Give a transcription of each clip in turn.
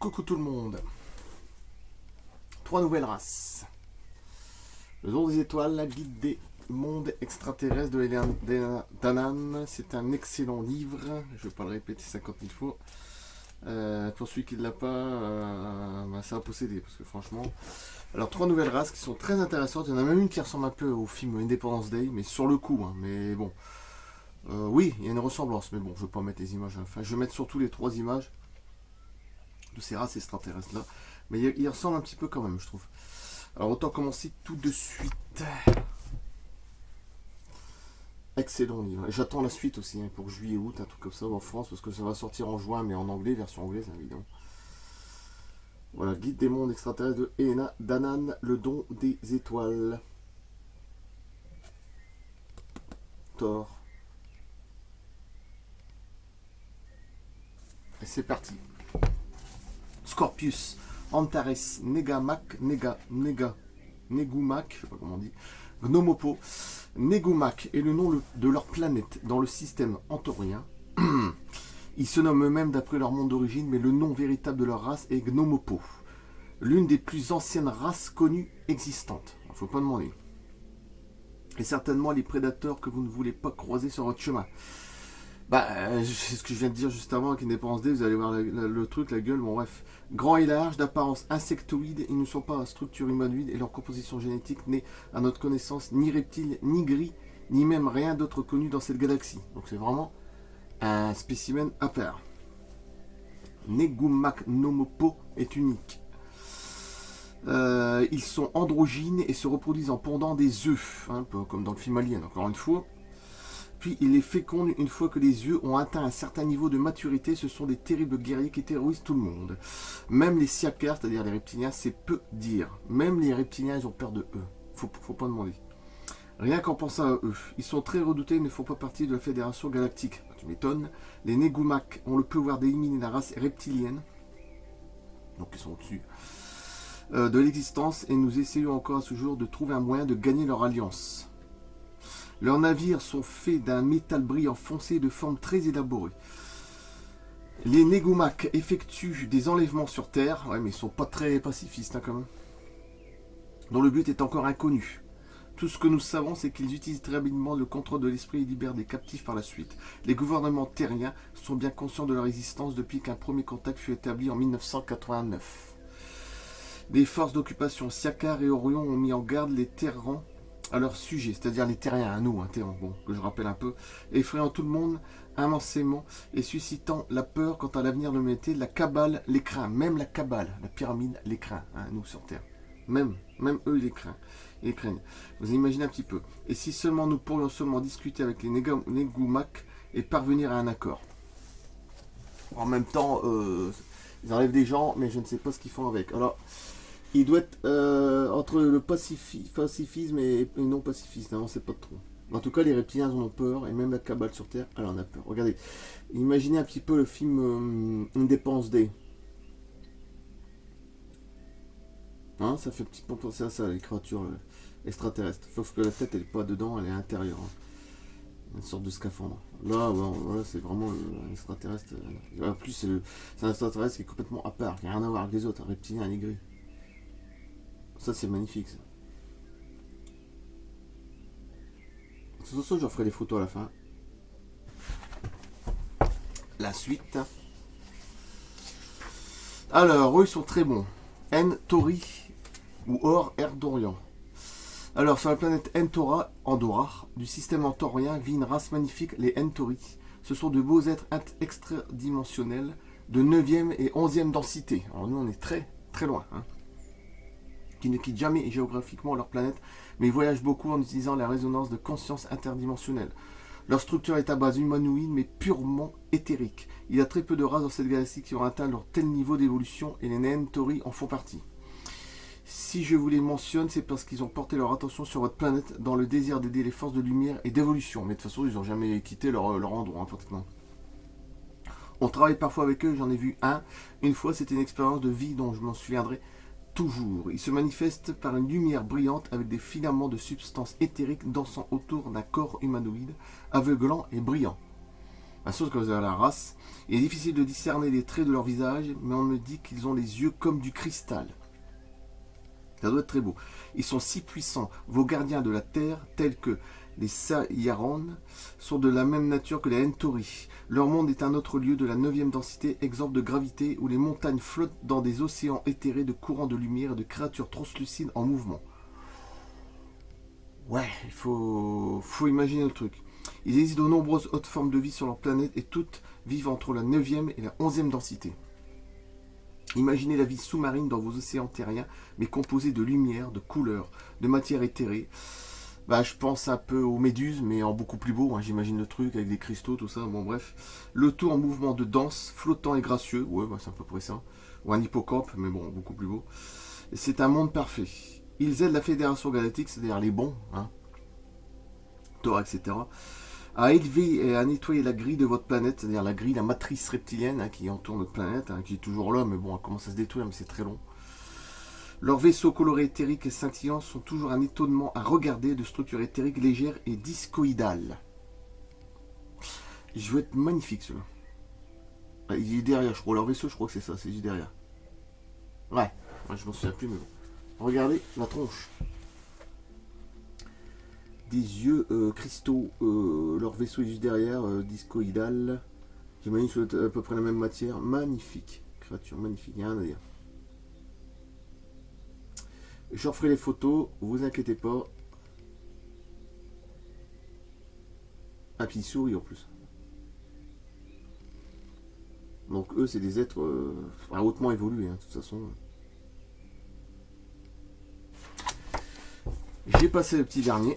Coucou tout le monde. Trois nouvelles races. Le don des étoiles, la guide des mondes extraterrestres de Elena Danaan. C'est un excellent livre. Je ne vais pas le répéter 50 000 fois. Pour celui qui ne l'a pas, ça va posséder. Parce que franchement. Alors, trois nouvelles races qui sont très intéressantes. Il y en a même une qui ressemble un peu au film Independence Day, mais sur le coup. Mais bon. Oui, il y a une ressemblance. Mais bon, je ne vais pas mettre les images. Enfin, je vais mettre surtout les trois images de ces races extraterrestres là. Mais il ressemble un petit peu quand même, je trouve. Alors autant commencer tout de suite. Excellent livre. Et j'attends la suite aussi, pour juillet, août, un truc comme ça en France, parce que ça va sortir en juin, mais en anglais, version anglaise, évidemment. Voilà, Guide des mondes extraterrestres de Elena Danaan, le don des étoiles. Thor. Et c'est parti. Scorpius, Antares, Negamak, Negumak, je sais pas comment on dit, Gnomopo. Negumak est le nom de leur planète dans le système antorien. Ils se nomment eux-mêmes d'après leur monde d'origine, mais le nom véritable de leur race est Gnomopo, l'une des plus anciennes races connues existantes. Il ne faut pas demander. Et certainement les prédateurs que vous ne voulez pas croiser sur votre chemin. C'est ce que je viens de dire juste avant avec Independence Day, vous allez voir le truc, la gueule, bon bref. Grands et larges, d'apparence insectoïde, ils ne sont pas à structure humanoïde et leur composition génétique n'est, à notre connaissance, ni reptile, ni gris, ni même rien d'autre connu dans cette galaxie. Donc c'est vraiment un spécimen à part. Negumak Nomopo est unique. Ils sont androgynes et se reproduisent en pondant des œufs, comme dans le film Alien, encore une fois. Puis il les féconde une fois que les œufs ont atteint un certain niveau de maturité. Ce sont des terribles guerriers qui terrorisent tout le monde. Même les siakars, c'est-à-dire les reptiliens, c'est peu dire. Même les reptiliens, ils ont peur de eux. Faut pas demander. Rien qu'en pensant à eux. Ils sont très redoutés et ne font pas partie de la Fédération Galactique. Tu m'étonnes. Les Negumak ont le pouvoir d'éliminer la race reptilienne. Donc ils sont au-dessus. De l'existence. Et nous essayons encore à ce jour de trouver un moyen de gagner leur alliance. Leurs navires sont faits d'un métal brillant foncé de forme très élaborée. Les Negumak effectuent des enlèvements sur Terre, ouais, mais ils sont pas très pacifistes quand même, dont le but est encore inconnu. Tout ce que nous savons, c'est qu'ils utilisent très habilement le contrôle de l'esprit et libèrent des captifs par la suite. Les gouvernements terriens sont bien conscients de leur existence depuis qu'un premier contact fut établi en 1989. Des forces d'occupation Siakar et Orion ont mis en garde les Terrans à leur sujet, c'est-à-dire les terriens, à nous, Terran, bon, que je rappelle un peu, effrayant tout le monde immensément et suscitant la peur quant à l'avenir de l'humanité. La Kabbale les craint, même la Kabbale, la pyramide les craint, nous sur Terre. Même eux ils craignent. Vous imaginez un petit peu. Et si seulement nous pourrions seulement discuter avec les Negumak et parvenir à un accord. En même temps, ils enlèvent des gens, mais je ne sais pas ce qu'ils font avec. Alors, il doit être entre le pacifisme et non pacifiste, on ne sait pas trop. En tout cas, les reptiliens en ont peur, et même la Kabbale sur Terre, elle en a peur. Regardez, imaginez un petit peu le film Independence Day. Ça fait un petit peu penser à ça, les créatures extraterrestres. Sauf que la tête, elle n'est pas dedans, elle est à l'intérieur. Une sorte de scaphandre. Là, voilà, c'est vraiment un extraterrestre. En plus, c'est un extraterrestre qui est complètement à part, qui n'a rien à voir avec les autres. Un reptilien, un gris. Ça, c'est magnifique, ça. De toute façon, j'en ferai des photos à la fin. La suite. Alors, eux, ils sont très bons. Entori ou Or Erdorian. Alors, sur la planète Entora, Andorra, du système antorien, vit une race magnifique, les Entori. Ce sont de beaux êtres extradimensionnels de 9e et 11e densité. Alors, nous, on est très, très loin, qui ne quittent jamais géographiquement leur planète, mais ils voyagent beaucoup en utilisant la résonance de conscience interdimensionnelle. Leur structure est à base humanoïde, mais purement éthérique. Il y a très peu de races dans cette galaxie qui ont atteint leur tel niveau d'évolution, et les Nentori en font partie. Si je vous les mentionne, c'est parce qu'ils ont porté leur attention sur votre planète dans le désir d'aider les forces de lumière et d'évolution. Mais de toute façon, ils n'ont jamais quitté leur endroit, pratiquement. On travaille parfois avec eux, j'en ai vu un. Une fois, c'était une expérience de vie dont je m'en souviendrai toujours. Il se manifeste par une lumière brillante avec des filaments de substances éthériques dansant autour d'un corps humanoïde, aveuglant et brillant. sauf que vous avez la race. Il est difficile de discerner les traits de leur visage, mais on me dit qu'ils ont les yeux comme du cristal. Ça doit être très beau. Ils sont si puissants, vos gardiens de la terre, tels que les Sayaron, sont de la même nature que les Entori. Leur monde est un autre lieu de la 9e densité, exemple de gravité, où les montagnes flottent dans des océans éthérés de courants de lumière et de créatures translucides en mouvement. Ouais, il faut imaginer le truc. Il existe de nombreuses autres formes de vie sur leur planète et toutes vivent entre la 9e et la 11e densité. Imaginez la vie sous-marine dans vos océans terriens, mais composée de lumière, de couleurs, de matière éthérée. Je pense un peu aux méduses, mais en beaucoup plus beau, hein, j'imagine le truc, avec des cristaux, tout ça, bon bref. Le tout en mouvement de danse, flottant et gracieux, ouais, c'est à peu près ça. Ou un hippocampe, mais bon, beaucoup plus beau. Et c'est un monde parfait. Ils aident la Fédération Galactique, c'est-à-dire les bons, hein, Thor, etc., à élever et à nettoyer la grille de votre planète, c'est-à-dire la grille, la matrice reptilienne, hein, qui entoure notre planète, hein, qui est toujours là, mais bon, elle commence à se détruire, mais c'est très long. Leurs vaisseaux colorés éthériques et scintillants sont toujours un étonnement à regarder, de structure éthérique légère et discoïdale. Je veux être magnifique, celui-là. Il est derrière, je crois. Leur vaisseau, je crois que c'est ça, c'est juste derrière. Ouais, je m'en souviens plus, mais bon. Regardez la tronche. Des yeux cristaux, leur vaisseau est juste derrière, discoïdal. J'imagine que c'est à peu près la même matière. Magnifique, créature magnifique, il n'y a rien à dire. Je referai les photos, vous inquiétez pas. Ah, puis il sourit en plus. Donc eux, c'est des êtres hautement évolués, hein, de toute façon. J'ai passé le petit dernier.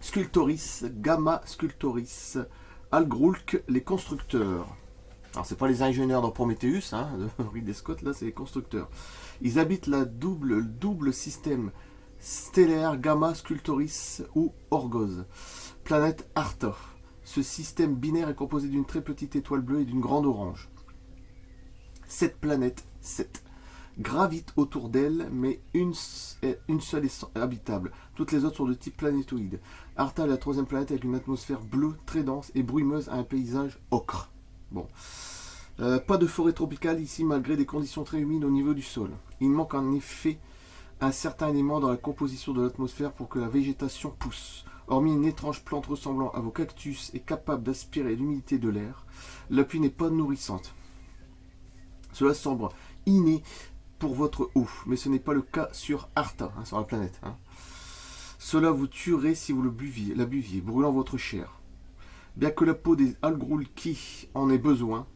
Sculptoris, Gamma Sculptoris, Algrulk, les constructeurs. Alors c'est pas les ingénieurs dans Prometheus, hein, de Ridley Scott, là c'est les constructeurs. Ils habitent le double système stellaire Gamma Sculptoris ou Orgoz, planète Arta. Ce système binaire est composé d'une très petite étoile bleue et d'une grande orange. Cette planète, 7, gravite autour d'elle, mais une seule est habitable. Toutes les autres sont de type planétoïde. Arta est la 3e planète avec une atmosphère bleue très dense et brumeuse à un paysage ocre. Bon. Pas de forêt tropicale ici malgré des conditions très humides au niveau du sol. Il manque en effet un certain élément dans la composition de l'atmosphère pour que la végétation pousse. Hormis une étrange plante ressemblant à vos cactus et capable d'aspirer l'humidité de l'air, la pluie n'est pas nourrissante. Cela semble inné pour votre eau, mais ce n'est pas le cas sur Arta, hein, sur la planète. Hein. Cela vous tuerait si vous la buviez, brûlant votre chair. Bien que la peau des Algrulki en ait besoin,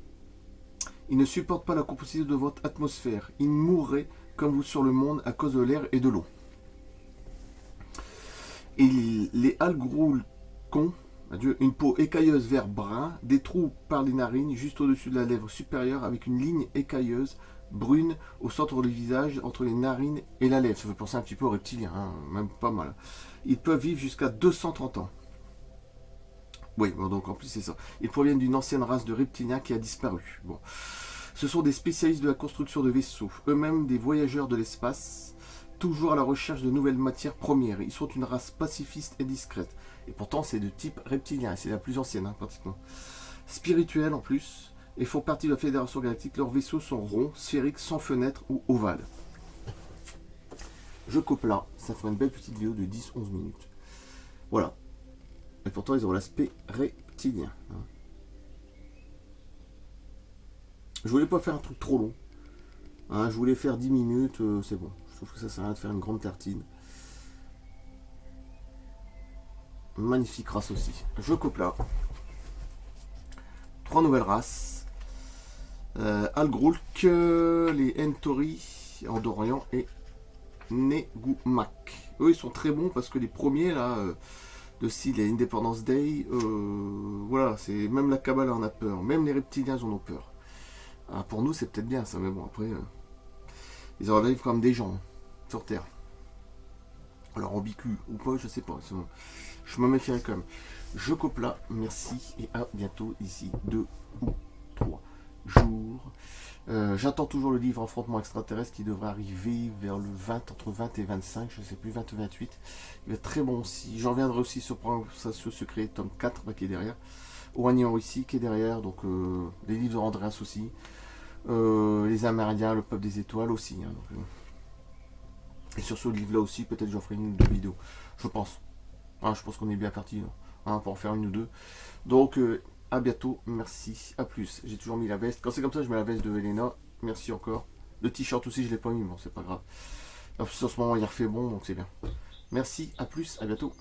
ils ne supportent pas la composition de votre atmosphère. Ils mourraient comme vous sur le monde à cause de l'air et de l'eau. Et les Algrulkons, une peau écailleuse vert brun, des trous par les narines juste au-dessus de la lèvre supérieure avec une ligne écailleuse brune au centre du visage entre les narines et la lèvre. Ça fait penser un petit peu aux reptiliens, hein, même pas mal. Ils peuvent vivre jusqu'à 230 ans. Oui, bon, donc en plus c'est ça. Ils proviennent d'une ancienne race de reptiliens qui a disparu. Bon. Ce sont des spécialistes de la construction de vaisseaux, eux-mêmes des voyageurs de l'espace, toujours à la recherche de nouvelles matières premières. Ils sont une race pacifiste et discrète. Et pourtant c'est de type reptilien, c'est la plus ancienne, hein, pratiquement. Spirituelle en plus, et font partie de la Fédération Galactique. Leurs vaisseaux sont ronds, sphériques, sans fenêtre ou ovales. Je coupe là, ça fera une belle petite vidéo de 10-11 minutes. Voilà. Et pourtant, ils ont l'aspect reptilien. Hein. Je voulais pas faire un truc trop long. Hein, je voulais faire 10 minutes, c'est bon. Je trouve que ça sert à rien de faire une grande tartine. Magnifique race aussi. Je coupe là. 3 nouvelles races. Algrulk, les Entori, Andorian et Negumak. Eux, ils sont très bons parce que les premiers, là... de style les Independence Day, voilà, c'est même la Kabbalah en a peur, même les reptiliens en ont peur. Alors pour nous c'est peut-être bien ça, mais bon après ils en arrivent comme des gens hein, sur Terre. Alors ambigu ou pas, je sais pas, je me méfierai quand même. Je coupe là, merci et à bientôt ici 2 ou 3 jours. J'attends toujours le livre Affrontement extraterrestre qui devrait arriver vers le 20, entre 20 et 25, je ne sais plus, 20 ou 28. Il va être très bon aussi. J'en reviendrai aussi sur Conversation Secret, tome 4, qui est derrière. Oignon ici qui est derrière, donc les livres de Andreas aussi. Les Amérindiens, le peuple des étoiles aussi. Hein, donc, et sur ce livre-là aussi, peut-être j'en ferai une ou deux vidéos. Je pense. Hein, je pense qu'on est bien parti hein, pour en faire une ou deux. Donc, à bientôt. Merci. À plus. J'ai toujours mis la veste. Quand c'est comme ça, je mets la veste de Elena. Merci encore. Le t-shirt aussi, je l'ai pas mis. Bon, c'est pas grave. En plus, en ce moment, il refait bon, donc c'est bien. Merci. À plus. À bientôt.